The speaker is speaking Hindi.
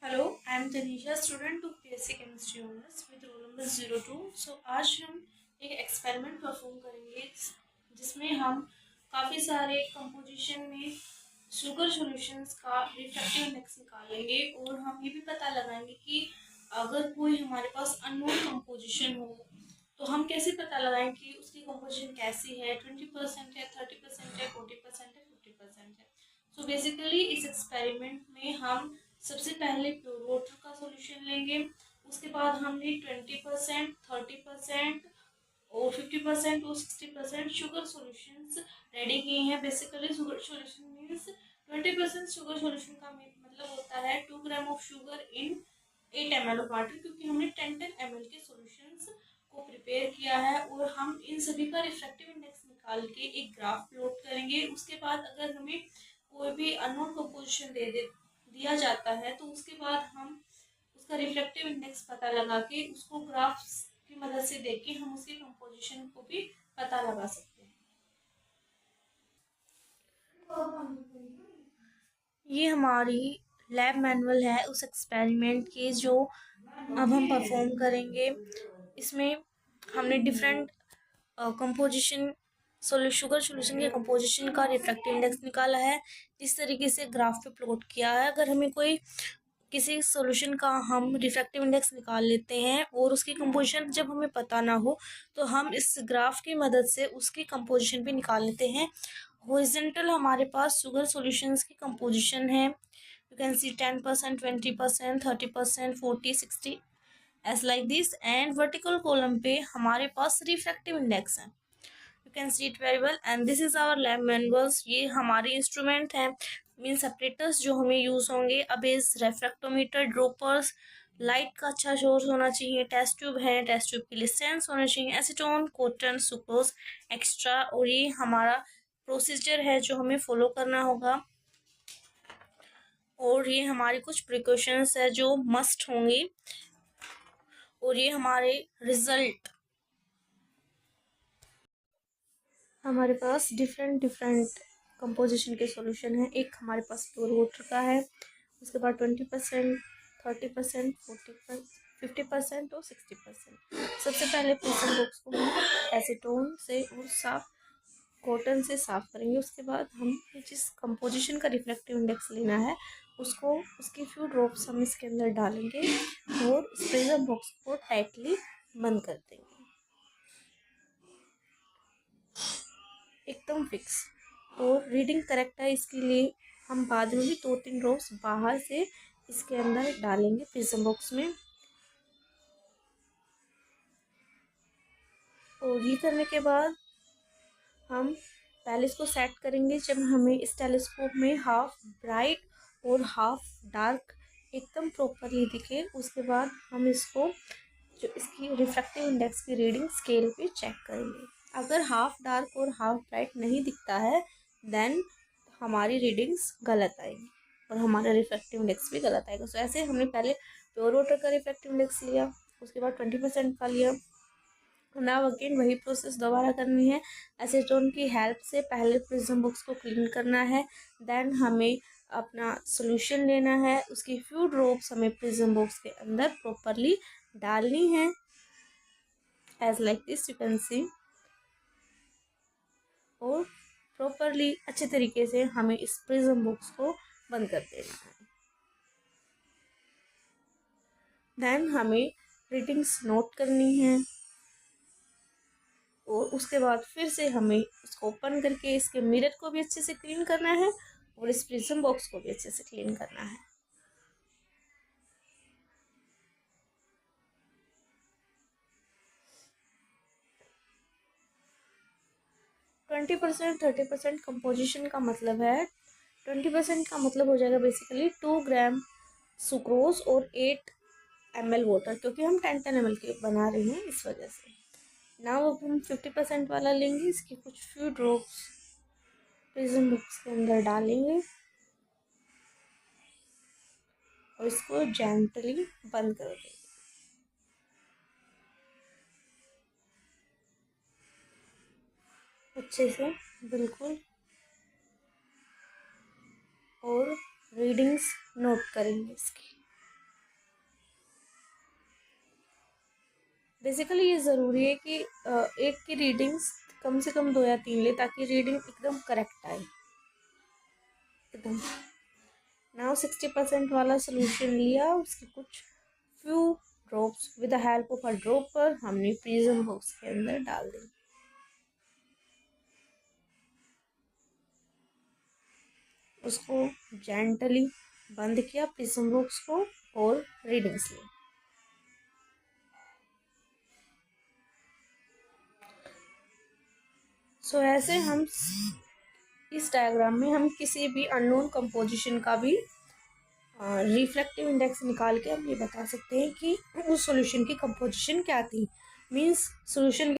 Hello, I am Tanisha, student of BSc chemistry honours with roll number 02। आज हम एक एक्सपेरिमेंट परफॉर्म करेंगे जिसमें हम काफ़ी सारे कंपोजिशन में शुगर सॉल्यूशंस का रिफ्रैक्टिव इंडेक्स निकालेंगे और हम ये भी पता लगाएंगे कि अगर कोई हमारे पास अननोन कंपोजिशन हो तो हम कैसे पता लगाएं कि उसकी कंपोजिशन कैसी है, 20% है, 30% है, 40% है, 50% है। सो बेसिकली इस एक्सपेरिमेंट में हम सबसे पहले प्योर वाटर का सॉल्यूशन लेंगे। उसके बाद हमने 20%, 30% और 50% और 60% शुगर सॉल्यूशंस रेडी किए हैं। Basically sugar solution means 20% sugar solution का मतलब होता है 2 gram of sugar in 8 ml of water, क्योंकि हमने 10 ml के सॉल्यूशंस को प्रिपेयर किया है। और हम इन सभी का रिफ्रैक्टिव इंडेक्स निकाल के एक ग्राफ प्लॉट करेंगे। उसके बाद अगर हमें कोई भी अननोन कंपोजिशन दिया जाता है तो उसके बाद हम उसका रिफ्लेक्टिव इंडेक्स पता लगा के उसको ग्राफ्स की मदद से देख के हम उसके कंपोजिशन को भी पता लगा सकते हैं। ये हमारी लैब मैनुअल है उस एक्सपेरिमेंट की जो अब हम परफॉर्म करेंगे। इसमें हमने डिफरेंट कंपोजिशन शुगर सॉल्यूशन के कंपोजिशन का रिफ्रैक्टिव इंडेक्स निकाला है। इस तरीके से ग्राफ पे प्लॉट किया है। अगर हमें कोई किसी सॉल्यूशन का हम रिफ्रैक्टिव इंडेक्स निकाल लेते हैं और उसकी कंपोजिशन जब हमें पता ना हो तो हम इस ग्राफ की मदद से उसकी कंपोजिशन भी निकाल लेते हैं। हॉरिजॉन्टल हमारे पास शुगर सॉल्यूशंस की कंपोजिशन है। You can see 10%, 20%, 30%, 40, 60 as like this. And vertical column पे हमारे पास रिफ्रैक्टिव इंडेक्स है। You can see it very well. And this is our lab manuals. ये हमारे इंस्ट्रूमेंट हैं, मीन सेपरेटर्स जो हमें यूज होंगे। अब इस रेफ्रेक्टोमीटर, ड्रॉपर्स, लाइट का अच्छा सोर्स होना चाहिए, टेस्ट ट्यूब है, टेस्ट ट्यूब के लिए सेंस होना चाहिए, एसीटोन, कॉटन, सुक्रोज एक्स्ट्रा। और ये हमारा प्रोसीजर है जो हमें फॉलो करना होगा। और ये हमारी कुछ प्रिकॉशंस है जो मस्ट होंगी। और ये हमारे रिजल्ट। हमारे पास डिफरेंट कंपोजिशन के सॉल्यूशन है। एक हमारे पास प्योर वाटर का है, उसके बाद 20%, 30%, 40%, 50% और 60%। सबसे पहले प्रेशर बॉक्स को हम एसीटोन से और साफ कॉटन से साफ करेंगे। उसके बाद हम जिस कंपोजिशन का रिफ्लेक्टिव इंडेक्स लेना है उसको उसकी फ्यू ड्रॉप्स हम इसके अंदर डालेंगे और इस प्रेशर बॉक्स को टाइटली बंद कर देंगे, एकदम फिक्स। और रीडिंग करेक्ट है इसके लिए हम बाद में भी 2-3 ड्रॉप्स बाहर से इसके अंदर डालेंगे प्रिज्म बॉक्स में। और ये करने के बाद हम पहले इसको सेट करेंगे। जब हमें इस टेलीस्कोप में हाफ ब्राइट और हाफ डार्क एकदम प्रॉपरली दिखे उसके बाद हम इसको जो इसकी रिफ्रैक्टिव इंडेक्स की रीडिंग स्केल पे चेक करेंगे। अगर हाफ डार्क और हाफ ब्राइट नहीं दिखता है देन हमारी रीडिंग्स गलत आएगी और हमारा रिफ्रैक्टिव इंडेक्स भी गलत आएगा। सो ऐसे हमने पहले प्योर वाटर का रिफ्रैक्टिव इंडेक्स लिया, उसके बाद 20% का लिया। नाउ अगेन वही प्रोसेस दोबारा करनी है। एसीटोन की हेल्प से पहले प्रिज्म बॉक्स को क्लीन करना है, देन हमें अपना सॉल्यूशन लेना है, उसकी फ्यू ड्रॉप्स हमें प्रिज्म बॉक्स के अंदर प्रॉपरली डालनी है as like this, you can see. और प्रॉपरली अच्छे तरीके से हमें इस प्रिज्म बॉक्स को बंद कर देना है। देन हमें रीडिंग्स नोट करनी है और उसके बाद फिर से हमें इसको ओपन करके इसके मिरर को भी अच्छे से क्लीन करना है और इस प्रिज्म बॉक्स को भी अच्छे से क्लीन करना है। ट्वेंटी परसेंट 30% कंपोजिशन का मतलब है, 20% का मतलब हो जाएगा बेसिकली 2 ग्राम सुक्रोज और 8 ml वाटर, क्योंकि हम 10 ml के बना रहे हैं इस वजह से। नाउ अब हम 50% वाला लेंगे, इसकी कुछ फ्यू ड्रॉप्स प्रिज्म बॉक्स के अंदर डालेंगे और इसको जेंटली बंद कर देंगे अच्छे से, बिल्कुल। और रीडिंग्स नोट करेंगे इसकी। बेसिकली ये ज़रूरी है कि एक की रीडिंग्स कम से कम 2 या 3 ले, ताकि रीडिंग एकदम करेक्ट आए एकदम। नाउ 60% वाला सोल्यूशन लिया, उसके कुछ few drops with the help of a dropper हमने प्रिज्म बॉक्स के अंदर डाल दी। उसको जेंटली बंद किया प्रिज्म बॉक्स को और रीडिंग्स ली। सो ऐसे हम इस डायग्राम में हम किसी भी अननोन कंपोजिशन का भी रिफ्लेक्टिव इंडेक्स निकाल के हम ये बता सकते हैं कि उस सॉल्यूशन की कंपोजिशन क्या थी। Means solution